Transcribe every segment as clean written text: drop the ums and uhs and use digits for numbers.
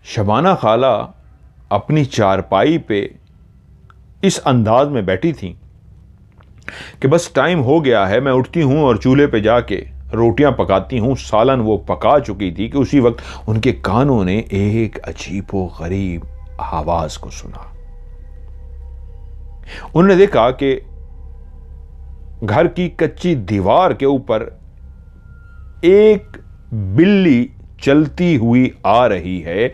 शबाना खाला अपनी चारपाई पे इस अंदाज में बैठी थी कि बस टाइम हो गया है, मैं उठती हूँ और चूल्हे पे जाके रोटियां पकाती हूँ। सालन वो पका चुकी थी कि उसी वक्त उनके कानों ने एक अजीबो गरीब आवाज को सुना। उन्होंने देखा कि घर की कच्ची दीवार के ऊपर एक बिल्ली चलती हुई आ रही है।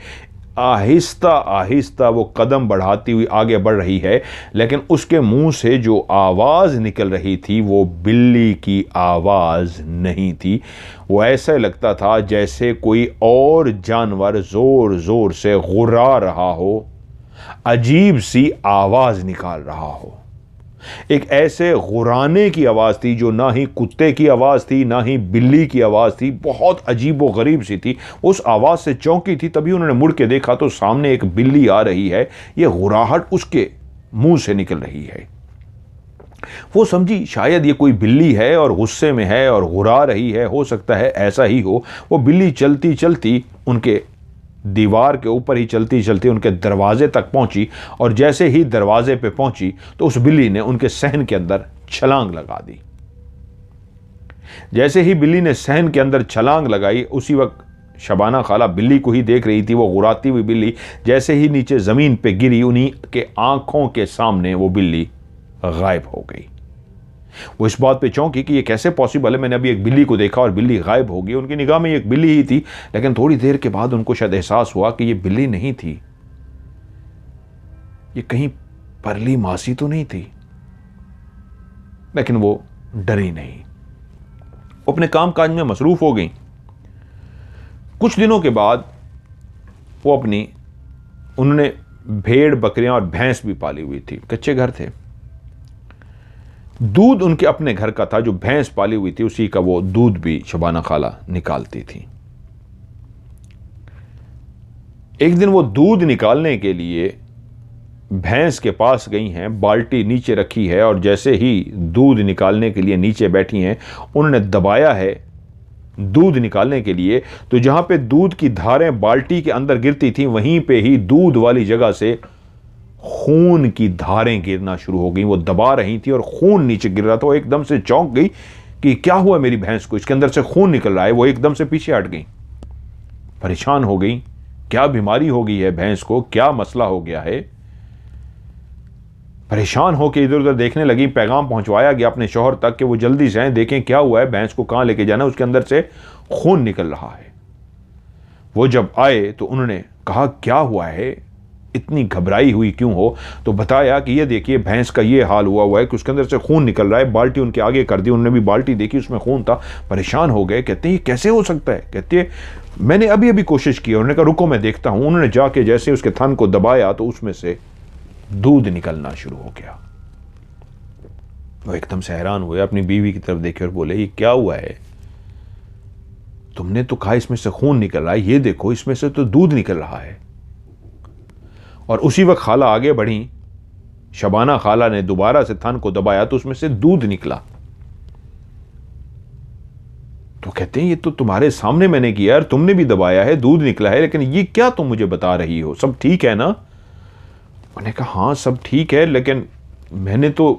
आहिस्ता आहिस्ता वो कदम बढ़ाती हुई आगे बढ़ रही है, लेकिन उसके मुंह से जो आवाज़ निकल रही थी वो बिल्ली की आवाज़ नहीं थी। वो ऐसा लगता था जैसे कोई और जानवर ज़ोर ज़ोर से गुर्रा रहा हो, अजीब सी आवाज़ निकाल रहा हो। एक ऐसे गुराने की आवाज़ थी जो ना ही कुत्ते की आवाज़ थी ना ही बिल्ली की आवाज़ थी, बहुत अजीब व गरीब सी थी। उस आवाज़ से चौंकी थी, तभी उन्होंने मुड़ के देखा तो सामने एक बिल्ली आ रही है। ये गुराहट उसके मुंह से निकल रही है। वो समझी शायद ये कोई बिल्ली है और गुस्से में है और गुरा रही है, हो सकता है ऐसा ही हो। वो बिल्ली चलती चलती उनके दीवार के ऊपर ही चलती चलती उनके दरवाजे तक पहुंची, और जैसे ही दरवाजे पे पहुंची तो उस बिल्ली ने उनके सहन के अंदर छलांग लगा दी। जैसे ही बिल्ली ने सहन के अंदर छलांग लगाई, उसी वक्त शबाना खाला बिल्ली को ही देख रही थी। वो गुराती हुई बिल्ली जैसे ही नीचे जमीन पे गिरी, उन्हीं के आंखों के सामने वो बिल्ली गायब हो गई। वो इस बात पे चौंकी कि ये कैसे पॉसिबल है, मैंने अभी एक बिल्ली को देखा और बिल्ली गायब हो गई। उनकी निगाह में एक बिल्ली ही थी, लेकिन थोड़ी देर के बाद उनको शायद एहसास हुआ कि ये बिल्ली नहीं थी, ये कहीं परली मासी तो नहीं थी। लेकिन वो डरी नहीं, वो अपने काम काज में मसरूफ हो गई। कुछ दिनों के बाद उन्होंने भेड़ बकरियां और भैंस भी पाली हुई थी। कच्चे घर थे, दूध उनके अपने घर का था। जो भैंस पाली हुई थी उसी का वो दूध भी शबाना खाला निकालती थी। एक दिन वो दूध निकालने के लिए भैंस के पास गई हैं, बाल्टी नीचे रखी है, और जैसे ही दूध निकालने के लिए नीचे बैठी हैं, उन्होंने दबाया है दूध निकालने के लिए, तो जहां पे दूध की धारें बाल्टी के अंदर गिरती थी, वहीं पे ही दूध वाली जगह से खून की धारें गिरना शुरू हो गई। वो दबा रही थी और खून नीचे गिर रहा था। वो एकदम से चौंक गई कि क्या हुआ मेरी भैंस को, इसके अंदर से खून निकल रहा है। वो एकदम से पीछे हट गई, परेशान हो गई, क्या बीमारी हो गई है भैंस को, क्या मसला हो गया है। परेशान होकर इधर उधर देखने लगी। पैगाम पहुंचवाया गया अपने शौहर तक कि वो जल्दी से आए, देखें क्या हुआ है, भैंस को कहां लेके जाना, उसके अंदर से खून निकल रहा है। वो जब आए तो उन्होंने कहा क्या हुआ है, इतनी घबराई हुई क्यों हो। तो बताया कि ये देखिए भैंस का ये हाल हुआ है कि उसके अंदर से खून निकल रहा है। बाल्टी उनके आगे कर दी, उन्होंने भी बाल्टी देखी, उसमें खून था। परेशान हो गए, कहते हैं ये कैसे हो सकता है। कहते हैं मैंने अभी अभी कोशिश की। उन्होंने कहा रुको मैं देखता हूं। उन्होंने जाके जैसे उसके थन को दबाया तो उसमें से दूध निकलना शुरू हो गया। वो एकदम से हैरान हुए, अपनी बीवी की तरफ देखे और बोले ये क्या हुआ है, तुमने तो कहा इसमें से खून निकल रहा है, ये देखो इसमें से तो दूध निकल रहा है। और उसी वक्त खाला आगे बढ़ी, शबाना खाला ने दोबारा से थन को दबाया तो उसमें से दूध निकला। तो कहते हैं ये तो तुम्हारे सामने मैंने किया और तुमने भी दबाया है, दूध निकला है, लेकिन ये क्या तुम मुझे बता रही हो, सब ठीक है ना। उन्होंने कहा हाँ सब ठीक है, लेकिन मैंने तो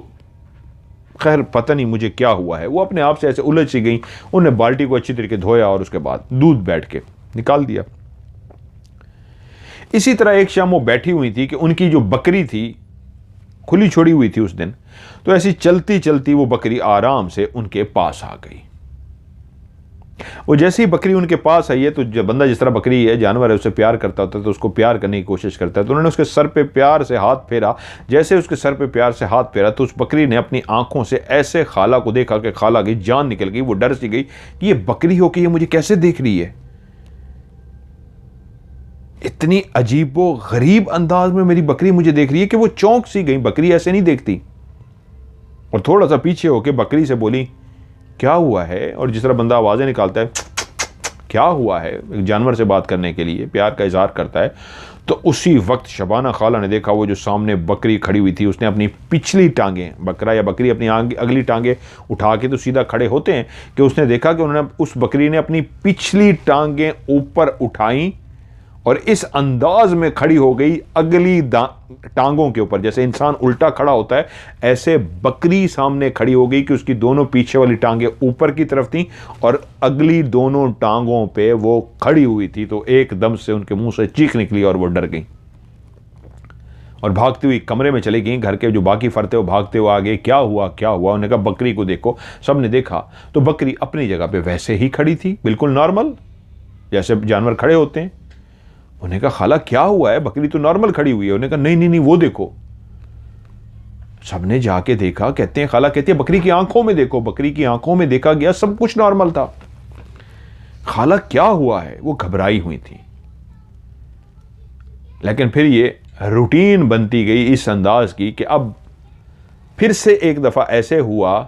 खैर पता नहीं मुझे क्या हुआ है। वो अपने आप से ऐसे उलझ सी गई। उन्होंने बाल्टी को अच्छी तरीके धोया और उसके बाद दूध बैठ के निकाल दिया। इसी तरह एक शाम वो बैठी हुई थी कि उनकी जो बकरी थी खुली छोड़ी हुई थी उस दिन, तो ऐसी चलती चलती वो बकरी आराम से उनके पास आ गई। वो जैसे ही बकरी उनके पास आई है, तो जब बंदा जिस तरह बकरी है जानवर है उससे प्यार करता होता है तो उसको प्यार करने की कोशिश करता है। तो उन्होंने उसके सर पे प्यार से हाथ फेरा। जैसे उसके सर पे प्यार से हाथ फेरा तो उस बकरी ने अपनी आंखों से ऐसे खाला को देखा कि खाला की जान निकल गई। वो डर सी गई कि ये बकरी हो कि ये मुझे कैसे देख रही है, इतनी अजीबो गरीब अंदाज में मेरी बकरी मुझे देख रही है कि वो चौंक सी गई। बकरी ऐसे नहीं देखती। और थोड़ा सा पीछे होके बकरी से बोली क्या हुआ है। और जिस तरह बंदा आवाजें निकालता है क्या हुआ है, एक जानवर से बात करने के लिए प्यार का इजहार करता है, तो उसी वक्त शबाना खाला ने देखा वो जो सामने बकरी खड़ी हुई थी उसने अपनी पिछली टांगें, बकरा या बकरी अपनी अगली टांगें उठा के तो सीधा खड़े होते हैं, कि उसने देखा कि उन्होंने उस बकरी ने अपनी पिछली टांगें ऊपर उठाई और इस अंदाज में खड़ी हो गई अगली टांगों के ऊपर, जैसे इंसान उल्टा खड़ा होता है ऐसे बकरी सामने खड़ी हो गई कि उसकी दोनों पीछे वाली टांगें ऊपर की तरफ थी और अगली दोनों टांगों पे वो खड़ी हुई थी। तो एकदम से उनके मुंह से चीख निकली और वो डर गई और भागती हुई कमरे में चली गई। घर के जो बाकी फरते वो भागते हुए आ गए, क्या हुआ क्या हुआ? उन्होंने कहा बकरी को देखो। सबने देखा तो बकरी अपनी जगह पे वैसे ही खड़ी थी, बिल्कुल नॉर्मल जैसे जानवर खड़े होते हैं। उन्होंने कहा खाला क्या हुआ है, बकरी तो नॉर्मल खड़ी हुई है। उन्होंने कहा नहीं नहीं नहीं वो देखो। सबने जाके देखा, कहते हैं खाला कहती है बकरी की आंखों में देखो। बकरी की आंखों में देखा गया, सब कुछ नॉर्मल था। खाला क्या हुआ है? वो घबराई हुई थी। लेकिन फिर ये रूटीन बनती गई इस अंदाज की कि अब फिर से एक दफा ऐसे हुआ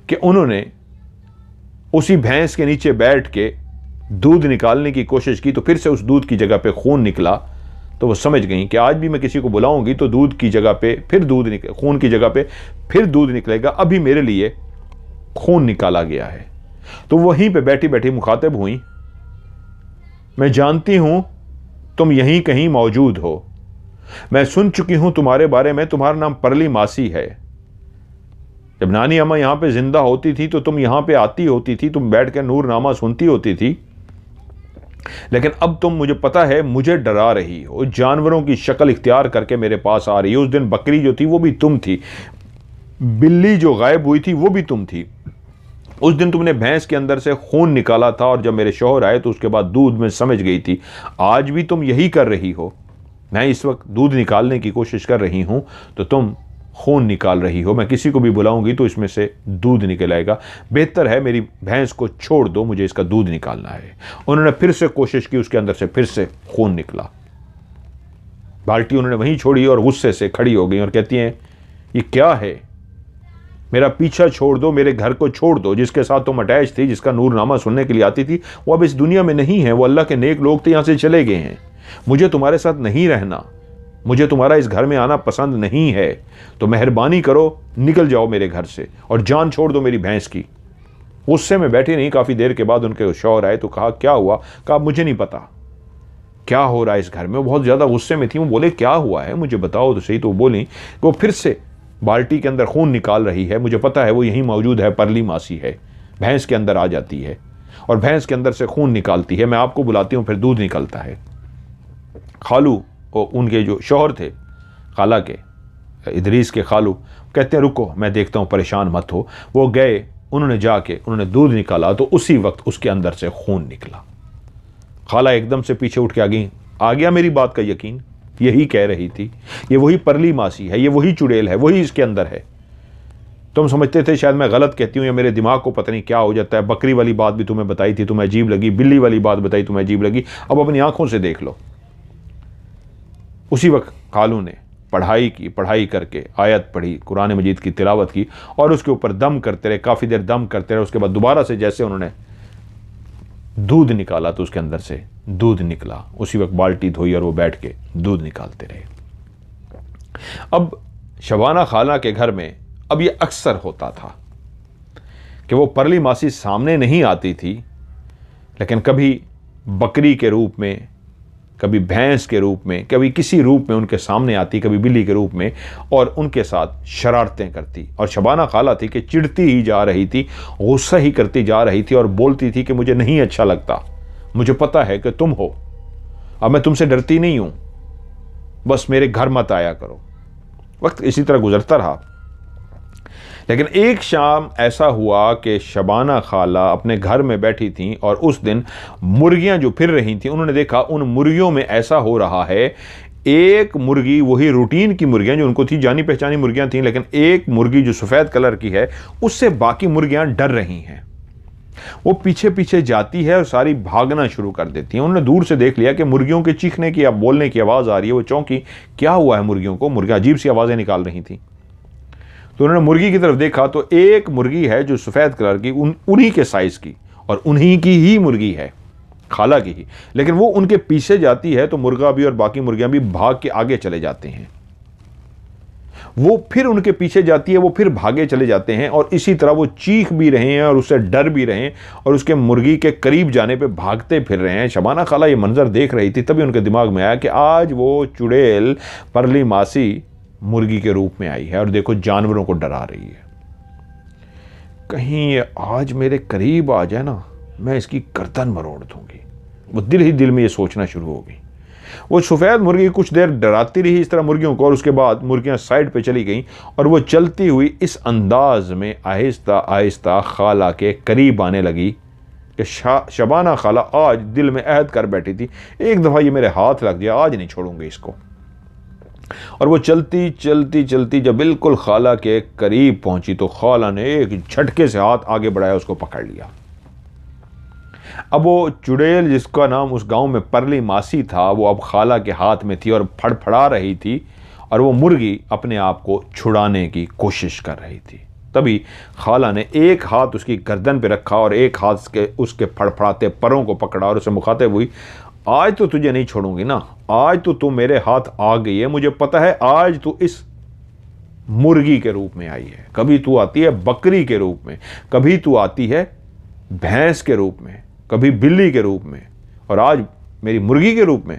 कि उन्होंने उसी भैंस के नीचे बैठ के दूध निकालने की कोशिश की, तो फिर से उस दूध की जगह पे खून निकला। तो वो समझ गई कि आज भी मैं किसी को बुलाऊंगी तो दूध की जगह पे फिर खून की जगह पे फिर दूध निकलेगा। अभी मेरे लिए खून निकाला गया है। तो वहीं पे बैठी बैठी मुखातिब हुई, मैं जानती हूं तुम यहीं कहीं मौजूद हो। मैं सुन चुकी हूं तुम्हारे बारे में, तुम्हारा नाम परली मासी है। जब नानी अम्मा यहां पे जिंदा होती थी तो तुम यहां पे आती होती थी, तुम बैठ कर नूरनामा सुनती होती थी। लेकिन अब तुम, मुझे पता है, मुझे डरा रही हो, जानवरों की शक्ल इख्तियार करके मेरे पास आ रही हो। उस दिन बकरी जो थी वो भी तुम थी, बिल्ली जो गायब हुई थी वो भी तुम थी। उस दिन तुमने भैंस के अंदर से खून निकाला था और जब मेरे शौहर आए तो उसके बाद दूध में समझ गई थी। आज भी तुम यही कर रही हो। मैं इस वक्त दूध निकालने की कोशिश कर रही हूं तो तुम खून निकाल रही हो। मैं किसी को भी बुलाऊंगी तो इसमें से दूध निकल आएगा। बेहतर है मेरी भैंस को छोड़ दो, मुझे इसका दूध निकालना है। उन्होंने फिर से कोशिश की, उसके अंदर से फिर से खून निकला। बाल्टी उन्होंने वहीं छोड़ी और गुस्से से खड़ी हो गई और कहती हैं ये क्या है? मेरा पीछा छोड़ दो, मेरे घर को छोड़ दो। जिसके साथ तुम अटैच थी, जिसका नूरनामा सुनने के लिए आती थी, वो अब इस दुनिया में नहीं है। वो अल्लाह के नेक लोग थे, यहां से चले गए हैं। मुझे तुम्हारे साथ नहीं रहना, मुझे तुम्हारा इस घर में आना पसंद नहीं है। तो मेहरबानी करो, निकल जाओ मेरे घर से और जान छोड़ दो मेरी भैंस की। गुस्से में बैठी नहीं, काफी देर के बाद उनके शौहर आए तो कहा क्या हुआ? कहा मुझे नहीं पता क्या हो रहा है इस घर में। वो बहुत ज्यादा गुस्से में थी। वो बोले क्या हुआ है, मुझे बताओ तो सही। तो वो बोली वो फिर से बाल्टी के अंदर खून निकाल रही है। मुझे पता है वो यहीं मौजूद है, परली मासी है। भैंस के अंदर आ जाती है और भैंस के अंदर से खून निकालती है। मैं आपको बुलाती हूँ, फिर दूध निकलता है। खालू, उनके जो शौहर थे खाला के, इदरीस के खालू, कहते हैं रुको मैं देखता हूँ, परेशान मत हो। वो गए, उन्होंने जाके उन्होंने दूध निकाला तो उसी वक्त उसके अंदर से खून निकला। खाला एकदम से पीछे उठ के आ गया मेरी बात का यकीन। यही कह रही थी, ये वही परली मासी है, ये वही चुड़ैल है, वही इसके अंदर है। तुम समझते थे शायद मैं गलत कहती हूँ या मेरे दिमाग को पता नहीं क्या हो जाता है। बकरी वाली बात भी तुम्हें बताई थी, तुम्हें अजीब लगी। बिल्ली वाली बात बताई, तुम्हें अजीब लगी। अब अपनी आंखों से देख लो। उसी वक्त खालू ने पढ़ाई करके आयत पढ़ी, कुरान मजीद की तिलावत की और उसके ऊपर दम करते रहे, काफ़ी देर दम करते रहे। उसके बाद दोबारा से जैसे उन्होंने दूध निकाला तो उसके अंदर से दूध निकला। उसी वक्त बाल्टी धोई और वो बैठ के दूध निकालते रहे। अब शबाना खाला के घर में अब ये अक्सर होता था कि वो परली मासी सामने नहीं आती थी, लेकिन कभी बकरी के रूप में, कभी भैंस के रूप में, कभी किसी रूप में उनके सामने आती, कभी बिल्ली के रूप में, और उनके साथ शरारतें करती। और शबाना खाला थी कि चिढ़ती ही जा रही थी, गुस्सा ही करती जा रही थी और बोलती थी कि मुझे नहीं अच्छा लगता, मुझे पता है कि तुम हो, अब मैं तुमसे डरती नहीं हूं, बस मेरे घर मत आया करो। वक्त इसी तरह गुजरता रहा। लेकिन एक शाम ऐसा हुआ कि शबाना खाला अपने घर में बैठी थीं और उस दिन मुर्गियां जो फिर रही थीं, उन्होंने देखा उन मुर्गियों में ऐसा हो रहा है, एक मुर्गी, वही रूटीन की मुर्गियां जो उनको थी, जानी पहचानी मुर्गियां थीं, लेकिन एक मुर्गी जो सफ़ेद कलर की है उससे बाकी मुर्गियां डर रही हैं। वो पीछे पीछे जाती है और सारी भागना शुरू कर देती हैं। उन्होंने दूर से देख लिया कि मुर्गियों के चीखने की या बोलने की आवाज़ आ रही है। वो चौंकी, क्या हुआ है मुर्गियों को? मुर्गियां अजीब सी आवाज़ें निकाल रही थी। तो उन्होंने मुर्गी की तरफ देखा तो एक मुर्गी है जो सफ़ेद कलर की, उन्हीं के साइज़ की और उन्हीं की ही मुर्गी है, खाला की ही। लेकिन वो उनके पीछे जाती है तो मुर्गा भी और बाकी मुर्गियां भी भाग के आगे चले जाते हैं। वो फिर उनके पीछे जाती है, वो फिर भागे चले जाते हैं और इसी तरह वो चीख भी रहे हैं और उससे डर भी रहे हैं और उसके मुर्गी के करीब जाने पे भागते फिर रहे हैं। शबाना खाला ये मंजर देख रही थी, तभी उनके दिमाग में आया कि आज वो चुड़ैल परली मासी मुर्गी के रूप में आई है और देखो जानवरों को डरा रही है। कहीं ये आज मेरे करीब आ जाए ना, मैं इसकी गर्दन मरोड़ दूंगी। वो दिल ही दिल में ये सोचना शुरू हो गई। वो सफ़ेद मुर्गी कुछ देर डराती रही इस तरह मुर्गियों को और उसके बाद मुर्गियां साइड पे चली गईं और वो चलती हुई इस अंदाज में आहिस्ता आहिस्ता खाला के करीब आने लगी कि शबाना खाला आज दिल में अहद कर बैठी थी, एक दफ़ा ये मेरे हाथ लग गया, आज नहीं छोड़ूंगी इसको। और वो चलती चलती चलती जब बिल्कुल खाला के करीब पहुंची तो खाला ने एक झटके से हाथ आगे बढ़ाया, उसको पकड़ लिया। अब वो चुड़ैल जिसका नाम उस गांव में परली मासी था, वो अब खाला के हाथ में थी और फड़फड़ा रही थी और वो मुर्गी अपने आप को छुड़ाने की कोशिश कर रही थी। तभी खाला ने एक हाथ उसकी गर्दन पे रखा और एक हाथ के उसके फड़फड़ाते परों को पकड़ा और उसे मुखातिब हुई, आज तो तुझे नहीं छोड़ूंगी ना, आज तो तू मेरे हाथ आ गई है, मुझे पता है आज तू इस मुर्गी के रूप में आई है। कभी तू आती है बकरी के रूप में, कभी तू आती है भैंस के रूप में, कभी बिल्ली के रूप में, और आज मेरी मुर्गी के रूप में।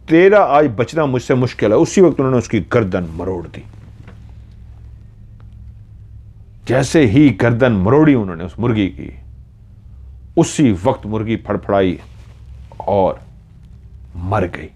तेरा आज बचना मुझसे मुश्किल है। उसी वक्त उन्होंने उसकी गर्दन मरोड़ दी। जैसे ही गर्दन मरोड़ी उन्होंने उस मुर्गी की, उसी वक्त मुर्गी फड़फड़ाई और मर गई।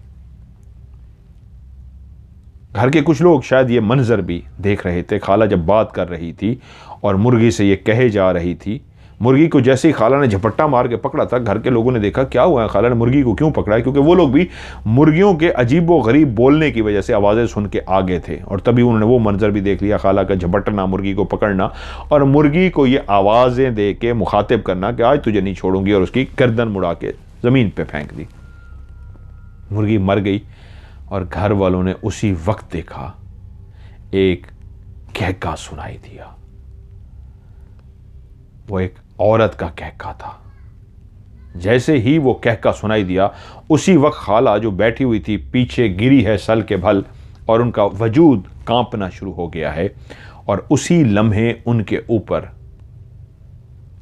घर के कुछ लोग शायद ये मंजर भी देख रहे थे। खाला जब बात कर रही थी और मुर्गी से ये कहे जा रही थी, मुर्गी को जैसे ही खाला ने झपट्टा मार के पकड़ा था, घर के लोगों ने देखा क्या हुआ है, खाला ने मुर्गी को क्यों पकड़ा है, क्योंकि वो लोग भी मुर्गियों के अजीबो गरीब बोलने की वजह से आवाज़ें सुन के आगे थे और तभी उन्होंने वो मंजर भी देख लिया, खाला का झपटना, मुर्गी को पकड़ना और मुर्गी को ये आवाज़ें दे के मुखातिब करना कि आज तुझे नहीं छोड़ूंगी, और उसकी गर्दन मुड़ा के ज़मीन पर फेंक दी। मुर्गी मर गई और घर वालों ने उसी वक्त देखा एक कहका सुनाई दिया। वो एक औरत का कहका था। जैसे ही वो कहका सुनाई दिया, उसी वक्त खाला जो बैठी हुई थी पीछे गिरी है सल के भल और उनका वजूद कांपना शुरू हो गया है और उसी लम्हे उनके ऊपर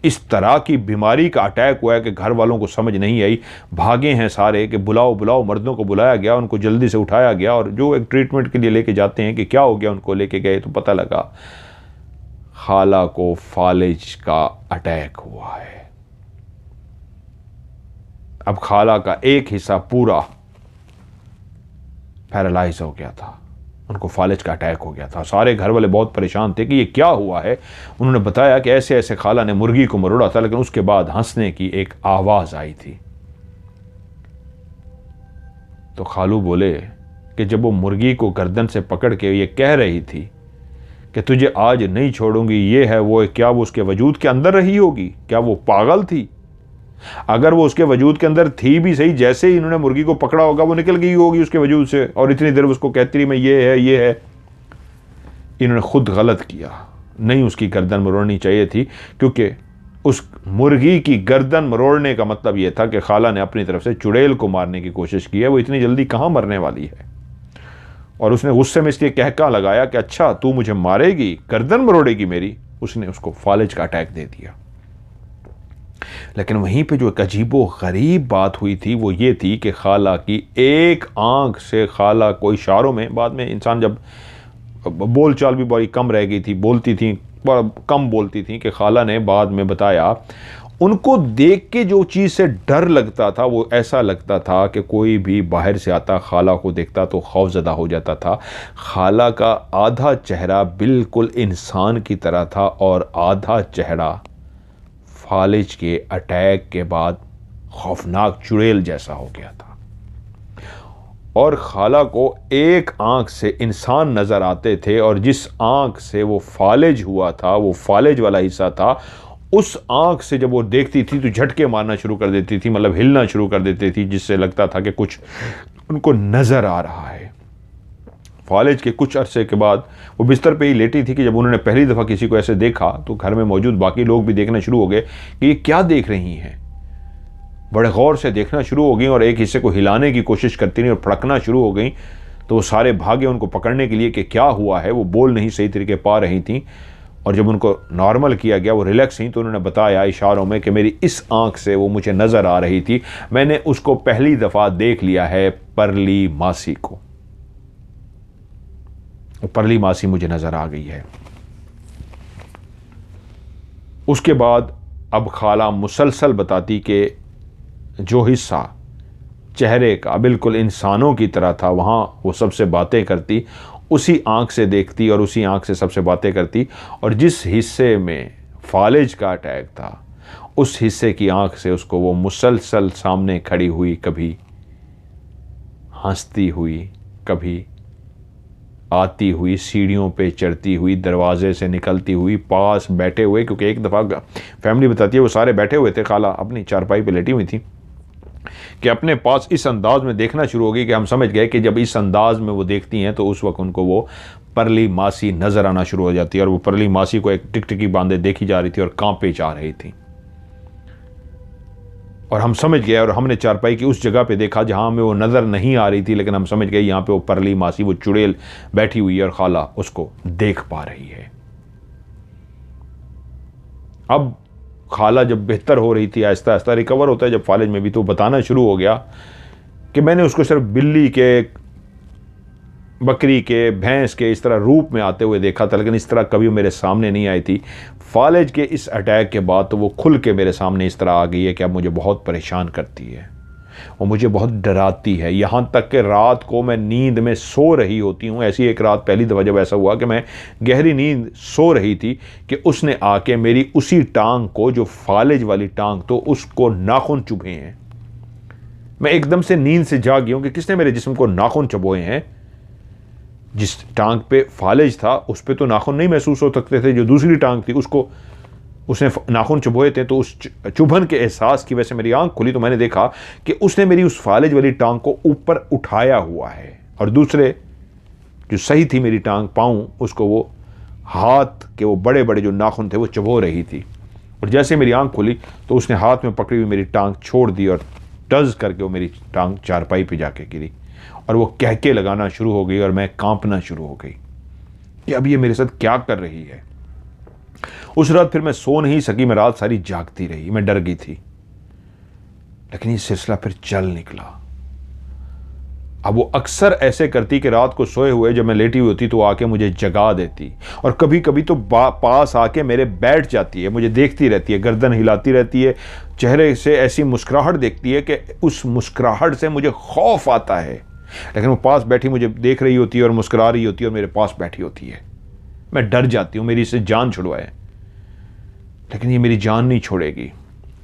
इस तरह की बीमारी का अटैक हुआ है कि घर वालों को समझ नहीं आई। भागे हैं सारे कि बुलाओ बुलाओ, मर्दों को बुलाया गया, उनको जल्दी से उठाया गया और जो एक ट्रीटमेंट के लिए लेके जाते हैं कि क्या हो गया, उनको लेके गए तो पता लगा खाला को फालिज का अटैक हुआ है। अब खाला का एक हिस्सा पूरा पैरालाइज हो गया था, उनको फालिज का अटैक हो गया था। सारे घर वाले बहुत परेशान थे कि ये क्या हुआ है। उन्होंने बताया कि ऐसे ऐसे खाला ने मुर्गी को मरोड़ा था, लेकिन उसके बाद हंसने की एक आवाज आई थी। तो खालू बोले कि जब वो मुर्गी को गर्दन से पकड़ के ये कह रही थी कि तुझे आज नहीं छोड़ूंगी, ये है वो, क्या वो उसके वजूद के अंदर रही होगी? क्या वो पागल थी? अगर वो उसके वजूद के अंदर थी भी सही, जैसे ही इन्होंने मुर्गी को पकड़ा होगा वो निकल गई होगी उसके वजूद से और इतनी देर उसको कहती रही मैं ये है ये है। इन्होंने खुद गलत किया, नहीं उसकी गर्दन मरोड़नी चाहिए थी, क्योंकि उस मुर्गी की गर्दन मरोड़ने का मतलब यह था कि खाला ने अपनी तरफ से चुड़ैल को मारने की कोशिश की है। वो इतनी जल्दी कहाँ मरने वाली है। और उसने गुस्से में इसलिए कहका लगाया कि अच्छा तू मुझे मारेगी, गर्दन मरोड़ेगी मेरी। उसने उसको फालिज का अटैक दे दिया। लेकिन वहीं पे जो एक अजीबो गरीब बात हुई थी वो ये थी कि खाला की एक आंख से खाला को इशारों में, बाद में इंसान जब बोलचाल भी बड़ी कम रह गई थी, बोलती थी कम बोलती थी, कि खाला ने बाद में बताया उनको देख के जो चीज़ से डर लगता था वो ऐसा लगता था कि कोई भी बाहर से आता खाला को देखता तो खौफजदा हो जाता था। खाला का आधा चेहरा बिल्कुल इंसान की तरह था और आधा चेहरा फालिज के अटैक के बाद खौफनाक चुड़ैल जैसा हो गया था। और खाला को एक आंख से इंसान नज़र आते थे और जिस आंख से वो फालिज हुआ था, वो फालिज वाला हिस्सा था, उस आंख से जब वो देखती थी तो झटके मारना शुरू कर देती थी, मतलब हिलना शुरू कर देती थी, जिससे लगता था कि कुछ उनको नज़र आ रहा है। फालिज के कुछ अरसे के बाद वो बिस्तर पे ही लेटी थी कि जब उन्होंने पहली दफ़ा किसी को ऐसे देखा तो घर में मौजूद बाकी लोग भी देखना शुरू हो गए कि ये क्या देख रही हैं। बड़े गौर से देखना शुरू हो गई और एक हिस्से को हिलाने की कोशिश करती रही और फड़कना शुरू हो गई। तो वो सारे भागे उनको पकड़ने के लिए कि क्या हुआ है। वो बोल नहीं सही तरीके पा रही थी, और जब उनको नॉर्मल किया गया, वो रिलैक्स हुई, तो उन्होंने बताया इशारों में कि मेरी इस आंख से वो मुझे नज़र आ रही थी, मैंने उसको पहली दफ़ा देख लिया है, परली मासी को। परली मासी मुझे नज़र आ गई है। उसके बाद अब खाला मुसलसल बताती कि जो हिस्सा चेहरे का बिल्कुल इंसानों की तरह था, वहाँ वो सबसे बातें करती, उसी आंख से देखती और उसी आंख से सबसे बातें करती, और जिस हिस्से में फालिज का अटैक था उस हिस्से की आंख से उसको वो मुसलसल सामने खड़ी हुई, कभी हंसती हुई, कभी आती हुई, सीढ़ियों पे चढ़ती हुई, दरवाजे से निकलती हुई, पास बैठे हुए, क्योंकि एक दफ़ा फैमिली बताती है वो सारे बैठे हुए थे, खाला अपनी चारपाई पे लेटी हुई थी, कि अपने पास इस अंदाज में देखना शुरू हो गई कि हम समझ गए कि जब इस अंदाज में वो देखती हैं तो उस वक्त उनको वो परली मासी नज़र आना शुरू हो जाती है। और वो परली मासी को एक टिकटिकी बांधे देखी जा रही थी और कांपे जा रही थी। और हम समझ गए, और हमने चारपाई की उस जगह पे देखा जहां हमें वो नज़र नहीं आ रही थी, लेकिन हम समझ गए यहाँ पे वो परली मासी, वो चुड़ैल बैठी हुई है और खाला उसको देख पा रही है। अब खाला जब बेहतर हो रही थी, आहिस्ता आहिस्ता रिकवर होता है जब फालिज में भी, तो बताना शुरू हो गया कि मैंने उसको सिर्फ बिल्ली के, बकरी के, भैंस के इस तरह रूप में आते हुए देखा था, लेकिन इस तरह कभी मेरे सामने नहीं आई थी। फालिज के इस अटैक के बाद तो वो खुल के मेरे सामने इस तरह आ गई है कि अब मुझे बहुत परेशान करती है, वो मुझे बहुत डराती है, यहाँ तक कि रात को मैं नींद में सो रही होती हूँ। ऐसी एक रात पहली दफ़ा जब ऐसा हुआ कि मैं गहरी नींद सो रही थी कि उसने आके मेरी उसी टांग को, जो फालिज वाली टांग, तो उसको नाखून चुभे हैं। मैं एकदम से नींद से जाग गया हूँ कि किसने मेरे जिस्म को नाखून चुभोए हैं। जिस टांग पे फालिज था उस पे तो नाखून नहीं महसूस हो सकते थे, जो दूसरी टांग थी उसको उसने नाखून चुभोए थे, तो उस चुभन के एहसास की वजह से मेरी आंख खुली, तो मैंने देखा कि उसने मेरी उस फालिज वाली टांग को ऊपर उठाया हुआ है, और दूसरे जो सही थी मेरी टांग, पाँव, उसको वो हाथ के वो बड़े बड़े जो नाखून थे वो चुभो रही थी। और जैसे मेरी आंख खुली तो उसने हाथ में पकड़ी हुई मेरी टांग छोड़ दी और टज करके वो मेरी टांग चारपाई पे जाके गिरी, और वो कहके लगाना शुरू हो गई और मैं कांपना शुरू हो गई कि अब ये मेरे साथ क्या कर रही है। उस रात फिर मैं सो नहीं सकी, मैं रात सारी जागती रही, मैं डर गई थी। लेकिन ये सिलसिला फिर चल निकला। अब वो अक्सर ऐसे करती कि रात को सोए हुए जब मैं लेटी हुई होती तो आके मुझे जगा देती, और कभी कभी तो पास आके मेरे बैठ जाती है, मुझे देखती रहती है, गर्दन हिलाती रहती है, चेहरे से ऐसी मुस्कुराहट देखती है कि उस मुस्कुराहट से मुझे खौफ आता है। लेकिन वो पास बैठी मुझे देख रही होती है और मुस्कुरा रही होती है और मेरे पास बैठी होती है। मैं डर जाती हूँ मेरी इससे जान छुड़वाए, लेकिन ये मेरी जान नहीं छोड़ेगी।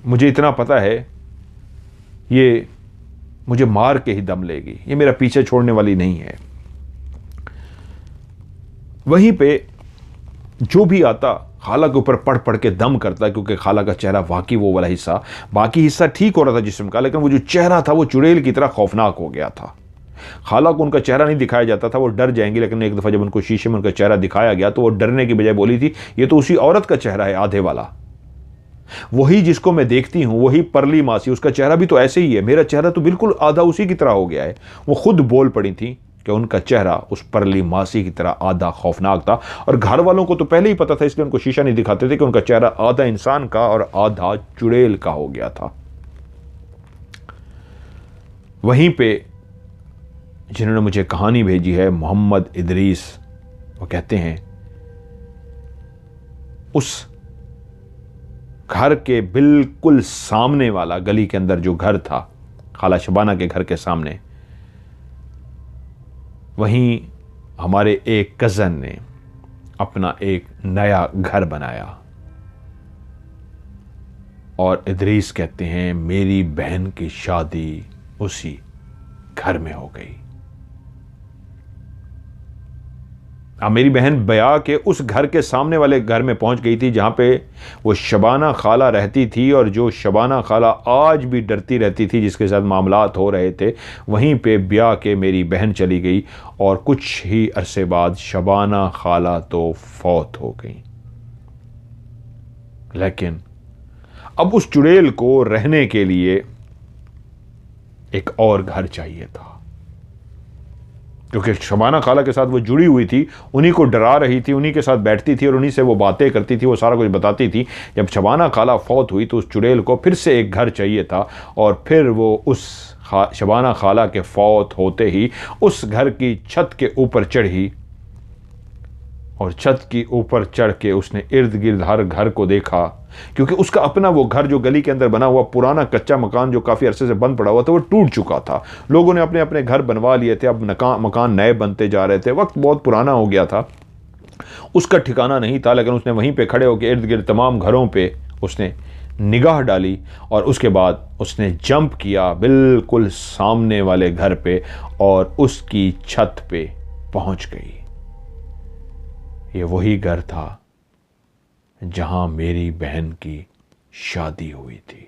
मुझे इतना पता है ये मुझे मार के ही दम लेगी, ये मेरा पीछे छोड़ने वाली नहीं है। वहीं पे जो भी आता खाला के ऊपर पढ़ पढ़ के दम करता, क्योंकि खाला का चेहरा वाकई वो वाला हिस्सा, बाकी हिस्सा ठीक हो रहा था जिस्म का, लेकिन वो जो चेहरा था वो चुड़ैल की तरह खौफनाक हो गया था। खाला को उनका चेहरा नहीं दिखाया जाता था, वो डर जाएंगी, लेकिन एक दफ़ा जब उनको शीशे में उनका चेहरा दिखाया गया तो वो डरने की बजाय बोली थी, ये तो उसी औरत का चेहरा है, आधे वाला, वही जिसको मैं देखती हूँ, वही परली मासी, उसका चेहरा भी तो ऐसे ही है, मेरा चेहरा तो बिल्कुल आधा उसी की तरह हो गया है। वो खुद बोल पड़ी थी कि उनका चेहरा उस परली मासी की तरह आधा खौफनाक था, और घर वालों को तो पहले ही पता था, इसलिए उनको शीशा नहीं दिखाते थे कि उनका चेहरा आधा इंसान का और आधा चुड़ैल का हो गया था। वहीं पे जिन्होंने मुझे कहानी भेजी है, मोहम्मद इदरीस, वो कहते हैं उस घर के बिल्कुल सामने वाला, गली के अंदर जो घर था खाला शबाना के घर के सामने, वहीं हमारे एक कज़न ने अपना एक नया घर बनाया, और इदरीस कहते हैं मेरी बहन की शादी उसी घर में हो गई। अब मेरी बहन बया के उस घर के सामने वाले घर में पहुंच गई थी जहां पे वो शबाना खाला रहती थी, और जो शबाना खाला आज भी डरती रहती थी, जिसके साथ मामलात हो रहे थे, वहीं पे ब्याह के मेरी बहन चली गई, और कुछ ही अरसे बाद शबाना खाला तो फौत हो गई। लेकिन अब उस चुड़ैल को रहने के लिए एक और घर चाहिए था। क्योंकि शबाना खाला के साथ वो जुड़ी हुई थी, उन्हीं को डरा रही थी, उन्हीं के साथ बैठती थी और उन्हीं से वो बातें करती थी, वो सारा कुछ बताती थी। जब शबाना खाला फौत हुई तो उस चुड़ैल को फिर से एक घर चाहिए था, और फिर वो उस शबाना खाला के फौत होते ही उस घर की छत के ऊपर चढ़ी, और छत की ऊपर चढ़ के उसने इर्द गिर्द हर घर को देखा, क्योंकि उसका अपना वो घर जो गली के अंदर बना हुआ पुराना कच्चा मकान जो काफ़ी अरसे से बंद पड़ा हुआ था वो टूट चुका था। लोगों ने अपने अपने घर बनवा लिए थे, अब मकान नए बनते जा रहे थे, वक्त बहुत पुराना हो गया था, उसका ठिकाना नहीं था। लेकिन उसने वहीं पे खड़े होकर इर्द गिर्द तमाम घरों पे उसने निगाह डाली, और उसके बाद उसने जंप किया बिल्कुल सामने वाले घर पे और उसकी छत पे पहुंच गई। ये वही घर था जहां मेरी बहन की शादी हुई थी।